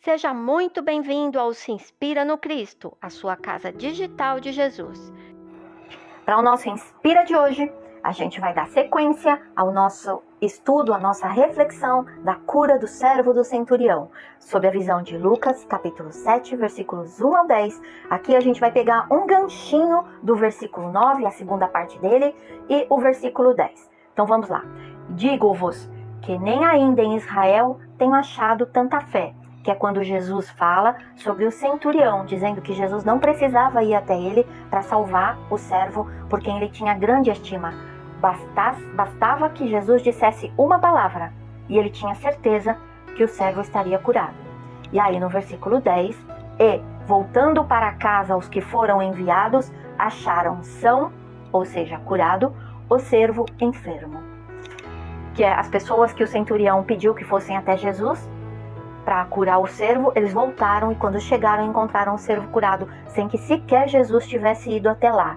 Seja muito bem-vindo ao Se Inspira no Cristo, a sua casa digital de Jesus. Para o nosso Inspira de hoje, a gente vai dar sequência ao nosso estudo, à nossa reflexão da cura do servo do centurião, sob a visão de Lucas, capítulo 7, versículos 1 ao 10. Aqui a gente vai pegar um ganchinho do versículo 9, a segunda parte dele, e o versículo 10. Então vamos lá. Digo-vos que nem ainda em Israel tenho achado tanta fé, que é quando Jesus fala sobre o centurião, dizendo que Jesus não precisava ir até ele para salvar o servo, por quem ele tinha grande estima. Bastava que Jesus dissesse uma palavra, e ele tinha certeza que o servo estaria curado. E aí no versículo 10, e voltando para casa os que foram enviados, acharam são, ou seja, curado, o servo enfermo. Que é as pessoas que o centurião pediu que fossem até Jesus para curar o servo, eles voltaram e quando chegaram encontraram o servo curado, sem que sequer Jesus tivesse ido até lá.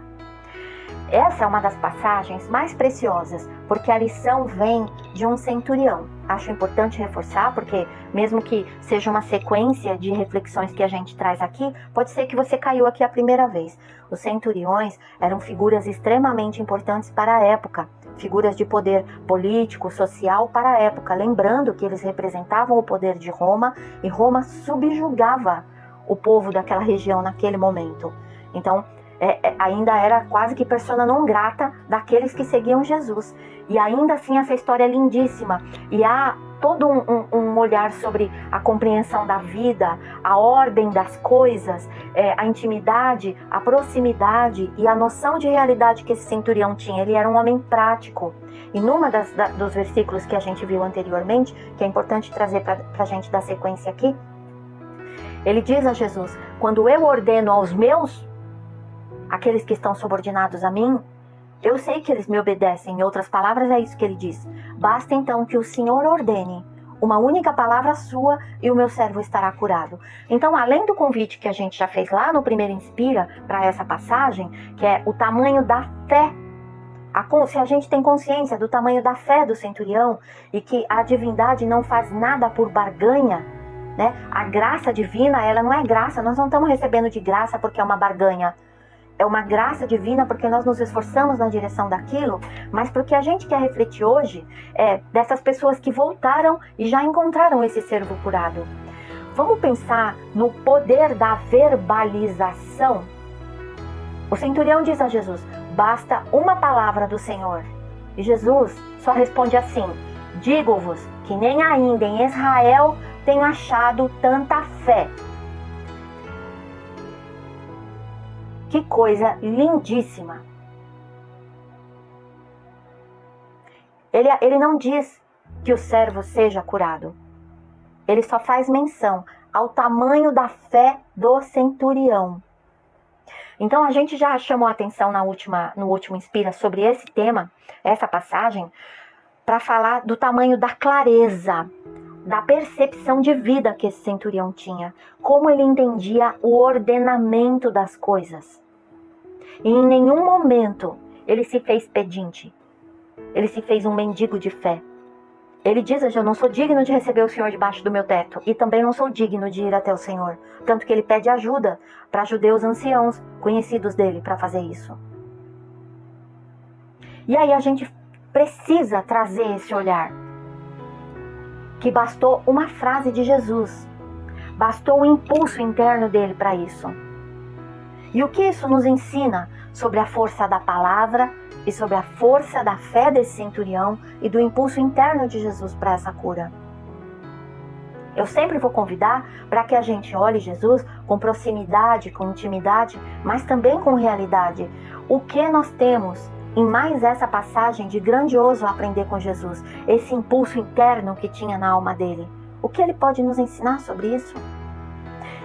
Essa é uma das passagens mais preciosas, porque a lição vem de um centurião. Acho importante reforçar, porque mesmo que seja uma sequência de reflexões que a gente traz aqui, pode ser que você caiu aqui a primeira vez. Os centuriões eram figuras extremamente importantes para a época, figuras de poder político, social para a época, lembrando que eles representavam o poder de Roma e Roma subjugava o povo daquela região naquele momento. Então, ainda era quase que persona non grata daqueles que seguiam Jesus. E ainda assim essa história é lindíssima. E há todo um olhar sobre a compreensão da vida, a ordem das coisas, a intimidade, a proximidade e a noção de realidade que esse centurião tinha. Ele era um homem prático. E numa dos versículos que a gente viu anteriormente, que é importante trazer para a gente dar sequência aqui, ele diz a Jesus: quando eu ordeno aos meus, aqueles que estão subordinados a mim, eu sei que eles me obedecem. Em outras palavras, é isso que ele diz. Basta então que o Senhor ordene uma única palavra sua e o meu servo estará curado. Então, além do convite que a gente já fez lá no primeiro Inspira, para essa passagem, que é o tamanho da fé, se a gente tem consciência do tamanho da fé do centurião e que a divindade não faz nada por barganha, né? A graça divina, ela não é graça, nós não estamos recebendo de graça porque é uma barganha. É uma graça divina porque nós nos esforçamos na direção daquilo, mas porque a gente quer refletir hoje dessas pessoas que voltaram e já encontraram esse servo curado. Vamos pensar no poder da verbalização. O centurião diz a Jesus: basta uma palavra do Senhor. E Jesus só responde assim: digo-vos que nem ainda em Israel tenho achado tanta fé. Que coisa lindíssima! Ele não diz que o servo seja curado. Ele só faz menção ao tamanho da fé do centurião. Então a gente já chamou a atenção no último Inspira sobre esse tema, essa passagem, para falar do tamanho da clareza, da percepção de vida que esse centurião tinha, como ele entendia o ordenamento das coisas. E em nenhum momento ele se fez pedinte, ele se fez um mendigo de fé. Ele diz: eu não sou digno de receber o Senhor debaixo do meu teto, e também não sou digno de ir até o Senhor. Tanto que ele pede ajuda para judeus anciãos, conhecidos dele, para fazer isso. E aí a gente precisa trazer esse olhar, que bastou uma frase de Jesus, bastou o impulso interno dele para isso. E o que isso nos ensina sobre a força da palavra e sobre a força da fé desse centurião e do impulso interno de Jesus para essa cura? Eu sempre vou convidar para que a gente olhe Jesus com proximidade, com intimidade, mas também com realidade. O que nós temos em mais essa passagem de grandioso aprender com Jesus, esse impulso interno que tinha na alma dele? O que ele pode nos ensinar sobre isso?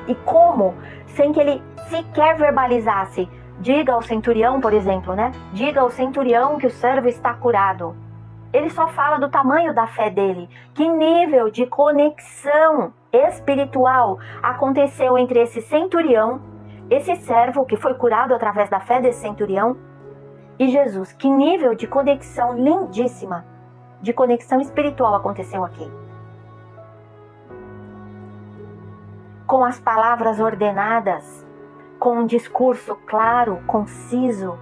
E como, sem que ele sequer verbalizasse, diga ao centurião, por exemplo, né? Diga ao centurião que o servo está curado. Ele só fala do tamanho da fé dele. Que nível de conexão espiritual aconteceu entre esse centurião, esse servo que foi curado através da fé desse centurião, e Jesus? Que nível de conexão lindíssima, de conexão espiritual aconteceu aqui? com as palavras ordenadas, com um discurso claro, conciso,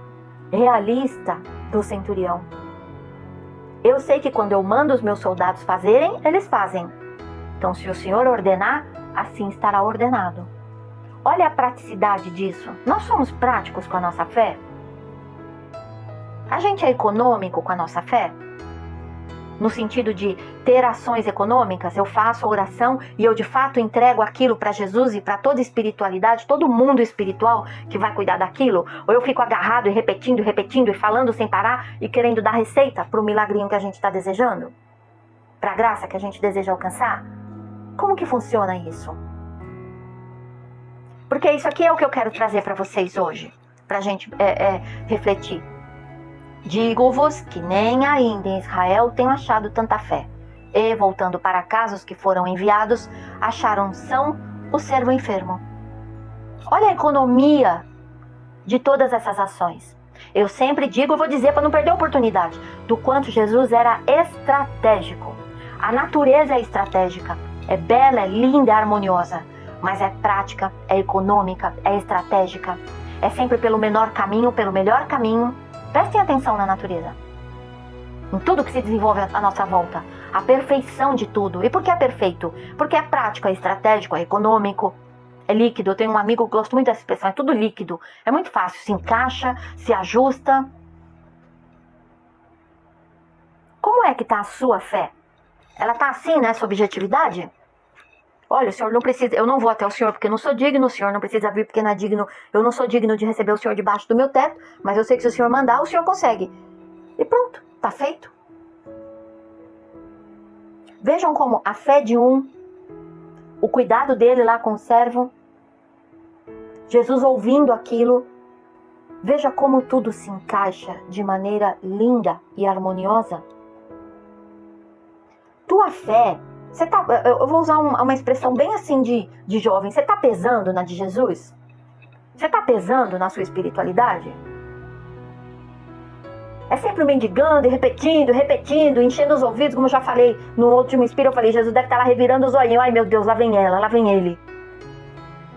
realista do centurião. Eu sei que quando eu mando os meus soldados fazerem, eles fazem. Então, se o Senhor ordenar, assim estará ordenado. Olha a praticidade disso. Nós somos práticos com a nossa fé? A gente é econômico com a nossa fé? No sentido de ter ações econômicas, eu faço a oração e eu de fato entrego aquilo para Jesus e para toda a espiritualidade, todo mundo espiritual que vai cuidar daquilo? Ou eu fico agarrado e repetindo e falando sem parar e querendo dar receita para o milagrinho que a gente está desejando? Para a graça que a gente deseja alcançar? Como que funciona isso? Porque isso aqui é o que eu quero trazer para vocês hoje, para a gente refletir. Digo-vos que nem ainda em Israel tenho achado tanta fé. E, voltando para casa, os que foram enviados acharam são o servo enfermo. Olha a economia de todas essas ações. Eu sempre digo e vou dizer para não perder a oportunidade, do quanto Jesus era estratégico. A natureza é estratégica, é bela, é linda, é harmoniosa, mas é prática, é econômica, é estratégica. É sempre pelo menor caminho, pelo melhor caminho. Prestem atenção na natureza, em tudo que se desenvolve à nossa volta, a perfeição de tudo. E por que é perfeito? Porque é prático, é estratégico, é econômico, é líquido. Eu tenho um amigo que gosta muito dessa expressão, é tudo líquido, é muito fácil, se encaixa, se ajusta. Como é que está a sua fé? Ela está assim, nessa objetividade? Olha, o Senhor não precisa, eu não vou até o Senhor porque eu não sou digno, o Senhor não precisa vir porque não é digno, eu não sou digno de receber o Senhor debaixo do meu teto, mas eu sei que se o Senhor mandar, o Senhor consegue. E pronto, tá feito. Vejam como a fé de um, o cuidado dele lá com o servo, Jesus ouvindo aquilo, veja como tudo se encaixa de maneira linda e harmoniosa. Tua fé, eu vou usar uma expressão bem assim de jovem. Você está pesando na de Jesus? Você está pesando na sua espiritualidade? É sempre mendigando e repetindo, enchendo os ouvidos, como eu já falei no último Inspira, eu falei, Jesus deve estar lá revirando os olhinhos. Ai meu Deus, lá vem ela, lá vem ele.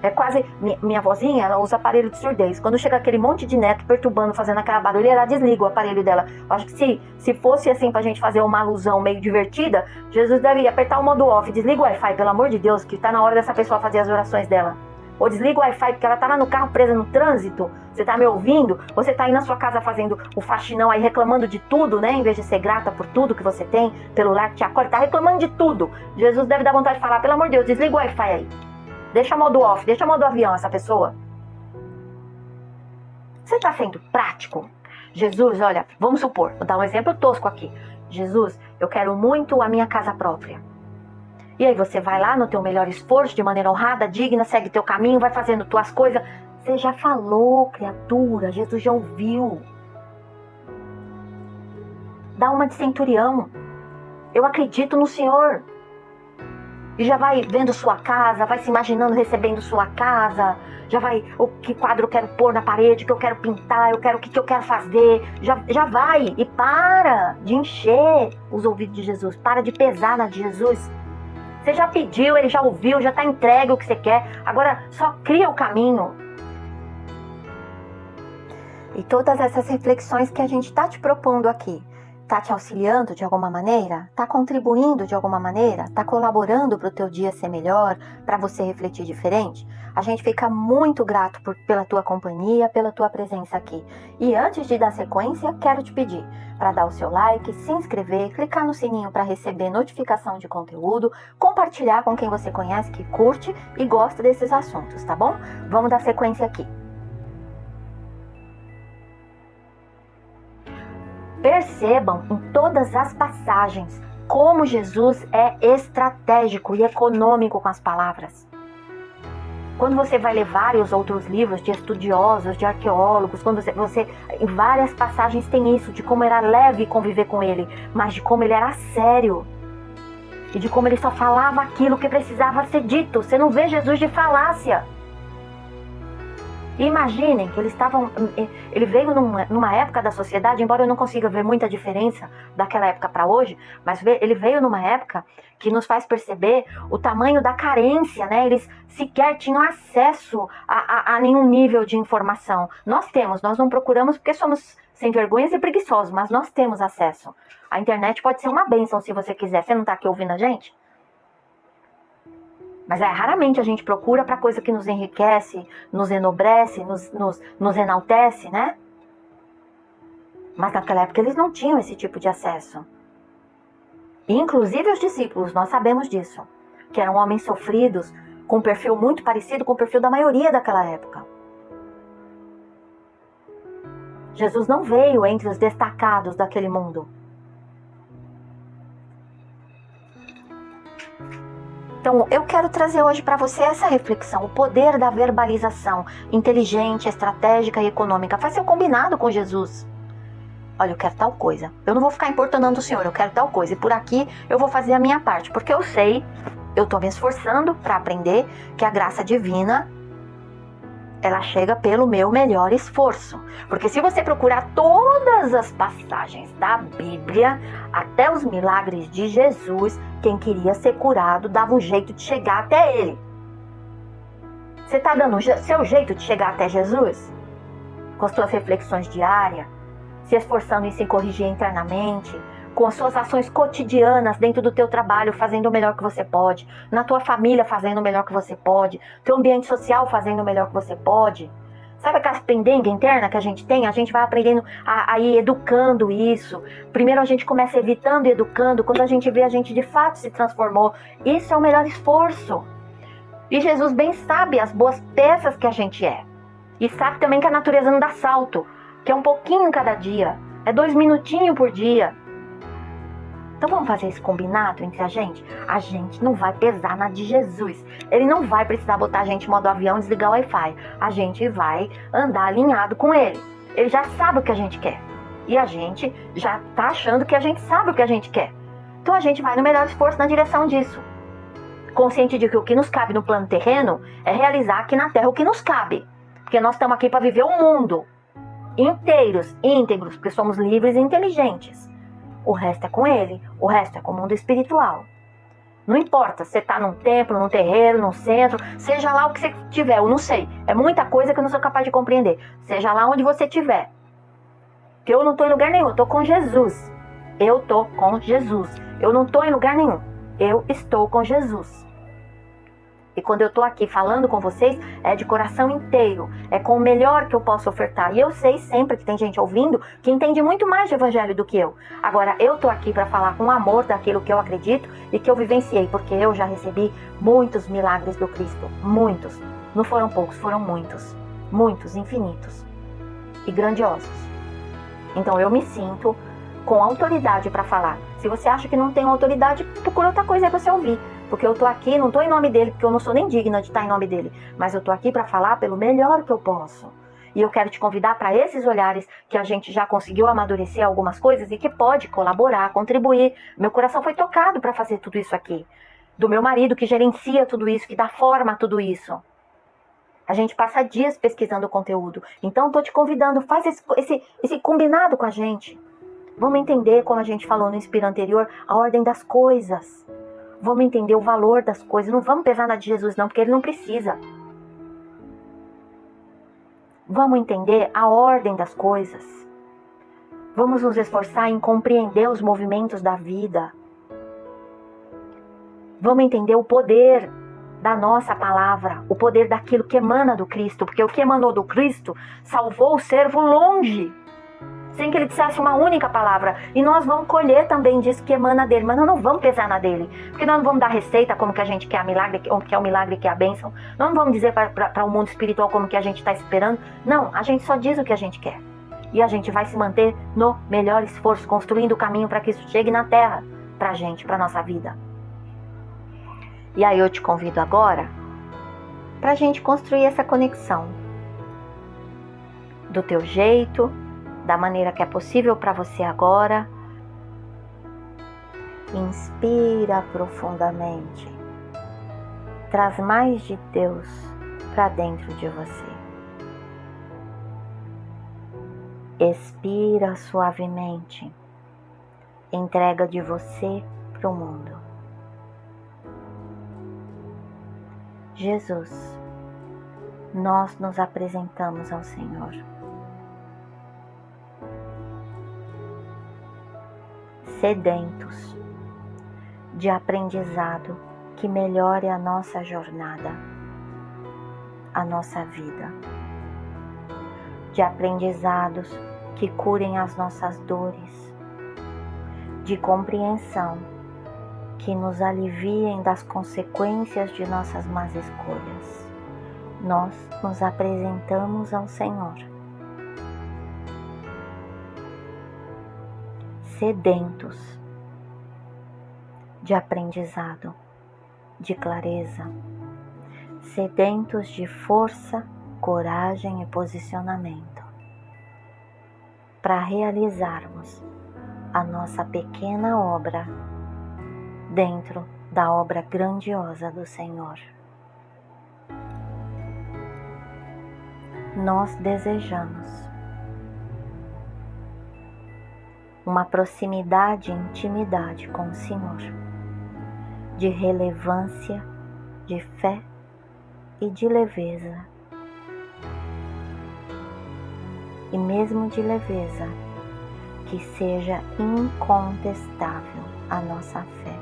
É quase, minha vozinha, ela usa aparelho de surdez. Quando chega aquele monte de neto perturbando, fazendo aquela barulheira, ela desliga o aparelho dela. Eu acho que se fosse assim pra gente fazer uma alusão meio divertida, Jesus deve apertar o modo off, desliga o Wi-Fi, pelo amor de Deus, que tá na hora dessa pessoa fazer as orações dela. Ou desliga o Wi-Fi, porque ela tá lá no carro presa no trânsito, você tá me ouvindo, você tá aí na sua casa fazendo o faxinão aí, reclamando de tudo, né, em vez de ser grata por tudo que você tem, pelo lar que te acolhe, tá reclamando de tudo. Jesus deve dar vontade de falar, pelo amor de Deus, desliga o Wi-Fi aí. Deixa modo off, deixa modo avião essa pessoa. Você está sendo prático? Jesus, olha, vamos supor, vou dar um exemplo tosco aqui. Jesus, eu quero muito a minha casa própria. E aí você vai lá no teu melhor esforço, de maneira honrada, digna, segue teu caminho, vai fazendo tuas coisas. Você já falou, criatura, Jesus já ouviu. Dá uma de centurião. Eu acredito no Senhor. E já vai vendo sua casa, vai se imaginando recebendo sua casa, já vai, o que quadro eu quero pôr na parede, o que eu quero pintar, o que eu quero fazer, já vai, e para de encher os ouvidos de Jesus, para de pesar na de Jesus. Você já pediu, ele já ouviu, já está entregue o que você quer, agora só cria o caminho. E todas essas reflexões que a gente está te propondo aqui, está te auxiliando de alguma maneira? Está contribuindo de alguma maneira? Está colaborando para o teu dia ser melhor? Para você refletir diferente? A gente fica muito grato pela tua companhia, pela tua presença aqui. E antes de dar sequência, quero te pedir para dar o seu like, se inscrever, clicar no sininho para receber notificação de conteúdo, compartilhar com quem você conhece que curte e gosta desses assuntos, tá bom? Vamos dar sequência aqui. Percebam em todas as passagens como Jesus é estratégico e econômico com as palavras. Quando você vai ler vários outros livros de estudiosos, de arqueólogos, quando você em várias passagens tem isso, de como era leve conviver com ele, mas de como ele era sério. E de como ele só falava aquilo que precisava ser dito. Você não vê Jesus de falácia. E imaginem que ele veio numa época da sociedade, embora eu não consiga ver muita diferença daquela época para hoje, mas ele veio numa época que nos faz perceber o tamanho da carência, né? Eles sequer tinham acesso a nenhum nível de informação. Nós não procuramos porque somos sem vergonhas e preguiçosos, mas nós temos acesso. A internet pode ser uma bênção se você quiser. Você não está aqui ouvindo a gente? Mas raramente a gente procura para coisa que nos enriquece, nos enobrece, nos enaltece, né? Mas naquela época eles não tinham esse tipo de acesso. E, inclusive os discípulos, nós sabemos disso. Que eram homens sofridos, com um perfil muito parecido com o perfil da maioria daquela época. Jesus não veio entre os destacados daquele mundo. Então, eu quero trazer hoje para você essa reflexão, o poder da verbalização inteligente, estratégica e econômica. Faz seu combinado com Jesus. Olha, eu quero tal coisa. Eu não vou ficar importunando o Senhor, eu quero tal coisa. E por aqui eu vou fazer a minha parte, porque eu sei, eu estou me esforçando para aprender que a graça divina, ela chega pelo meu melhor esforço. Porque se você procurar todas as passagens da Bíblia, até os milagres de Jesus, quem queria ser curado dava um jeito de chegar até ele. Você está dando o seu jeito de chegar até Jesus? Com as suas reflexões diárias, se esforçando em se corrigir internamente, com as suas ações cotidianas dentro do teu trabalho, fazendo o melhor que você pode, na tua família fazendo o melhor que você pode, teu ambiente social fazendo o melhor que você pode. Sabe aquela pendenga interna que a gente tem? A gente vai aprendendo a ir educando isso. Primeiro a gente começa evitando e educando. Quando a gente vê, a gente de fato se transformou. Isso é o melhor esforço. E Jesus bem sabe as boas peças que a gente é. E sabe também que a natureza não dá salto, que é um pouquinho cada dia. É 2 minutinhos por dia. Então vamos fazer esse combinado entre a gente? A gente não vai pesar na de Jesus. Ele não vai precisar botar a gente em modo avião e desligar o Wi-Fi. A gente vai andar alinhado com ele. Ele já sabe o que a gente quer. E a gente já tá achando que a gente sabe o que a gente quer. Então a gente vai no melhor esforço na direção disso. Consciente de que o que nos cabe no plano terreno é realizar aqui na Terra o que nos cabe. Porque nós estamos aqui para viver o mundo inteiros, íntegros, porque somos livres e inteligentes. O resto é com ele, o resto é com o mundo espiritual. Não importa se você está num templo, num terreiro, num centro, seja lá o que você tiver, eu não sei. É muita coisa que eu não sou capaz de compreender. Seja lá onde você estiver. Que eu não estou em lugar nenhum, eu estou com Jesus. Eu estou com Jesus. Eu não estou em lugar nenhum. Eu estou com Jesus. E quando eu estou aqui falando com vocês, é de coração inteiro. É com o melhor que eu posso ofertar. E eu sei sempre que tem gente ouvindo que entende muito mais de evangelho do que eu. Agora, eu estou aqui para falar com amor daquilo que eu acredito e que eu vivenciei. Porque eu já recebi muitos milagres do Cristo. Muitos. Não foram poucos, foram muitos. Muitos, infinitos. E grandiosos. Então eu me sinto com autoridade para falar. Se você acha que não tem autoridade, procura outra coisa aí para você ouvir. Porque eu tô aqui, não tô em nome dele, porque eu não sou nem digna de estar em nome dele. Mas eu tô aqui para falar pelo melhor que eu posso. E eu quero te convidar para esses olhares que a gente já conseguiu amadurecer algumas coisas e que pode colaborar, contribuir. Meu coração foi tocado para fazer tudo isso aqui. Do meu marido que gerencia tudo isso, que dá forma a tudo isso. A gente passa dias pesquisando o conteúdo. Então tô te convidando, faz esse combinado com a gente. Vamos entender, como a gente falou no Inspira anterior, a ordem das coisas. Vamos entender o valor das coisas. Não vamos pesar na de Jesus não, porque ele não precisa. Vamos entender a ordem das coisas. Vamos nos esforçar em compreender os movimentos da vida. Vamos entender o poder da nossa palavra, o poder daquilo que emana do Cristo, porque o que emanou do Cristo salvou o servo longe, sem que ele dissesse uma única palavra. E nós vamos colher também disso que emana dele, mas nós não vamos pesar na dele, porque nós não vamos dar receita como que a gente quer a milagre, como que é o milagre, que é a bênção. Nós não vamos dizer para o mundo espiritual como que a gente está esperando. Não, a gente só diz o que a gente quer. E a gente vai se manter no melhor esforço, construindo o caminho para que isso chegue na terra, para a gente, para a nossa vida. E aí eu te convido agora para a gente construir essa conexão. Do teu jeito, da maneira que é possível para você agora. Inspira profundamente. Traz mais de Deus para dentro de você. Expira suavemente. Entrega de você para o mundo. Jesus, nós nos apresentamos ao Senhor. Sedentos de aprendizado que melhore a nossa jornada, a nossa vida. De aprendizados que curem as nossas dores, de compreensão que nos aliviem das consequências de nossas más escolhas. Nós nos apresentamos ao Senhor. Sedentos de aprendizado, de clareza, sedentos de força, coragem e posicionamento, para realizarmos a nossa pequena obra dentro da obra grandiosa do Senhor. Nós desejamos uma proximidade e intimidade com o Senhor, de relevância, de fé e de leveza. E mesmo de leveza, que seja incontestável a nossa fé.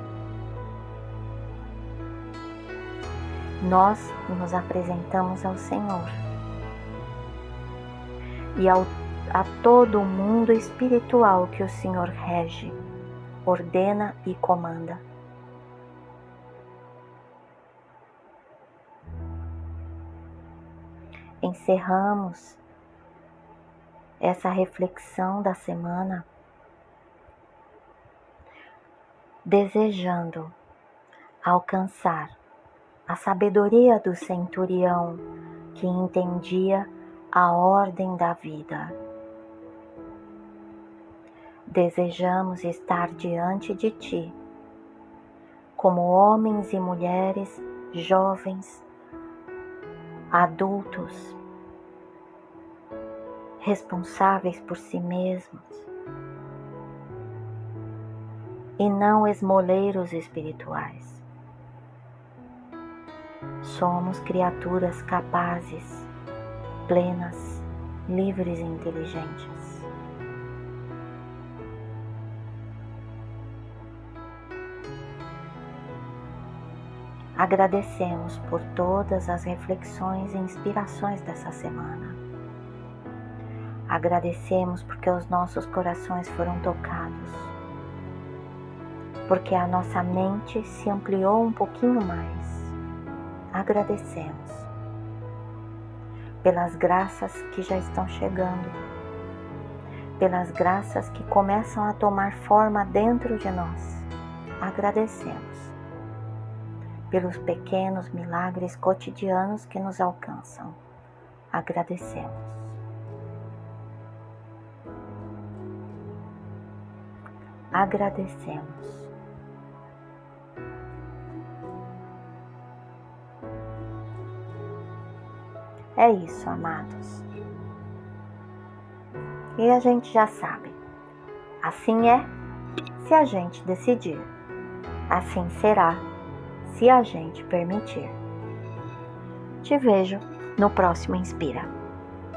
Nós nos apresentamos ao Senhor e a todo o mundo espiritual que o Senhor rege, ordena e comanda. Encerramos essa reflexão da semana desejando alcançar a sabedoria do centurião que entendia a ordem da vida. Desejamos estar diante de Ti, como homens e mulheres, jovens, adultos, responsáveis por si mesmos, e não esmoleiros espirituais. Somos criaturas capazes, plenas, livres e inteligentes. Agradecemos por todas as reflexões e inspirações dessa semana. Agradecemos porque os nossos corações foram tocados, porque a nossa mente se ampliou um pouquinho mais. Agradecemos pelas graças que já estão chegando, pelas graças que começam a tomar forma dentro de nós. Agradecemos pelos pequenos milagres cotidianos que nos alcançam. Agradecemos. Agradecemos. É isso, amados. E a gente já sabe. Assim é, se a gente decidir. Assim será, se a gente permitir. Te vejo no próximo Inspira.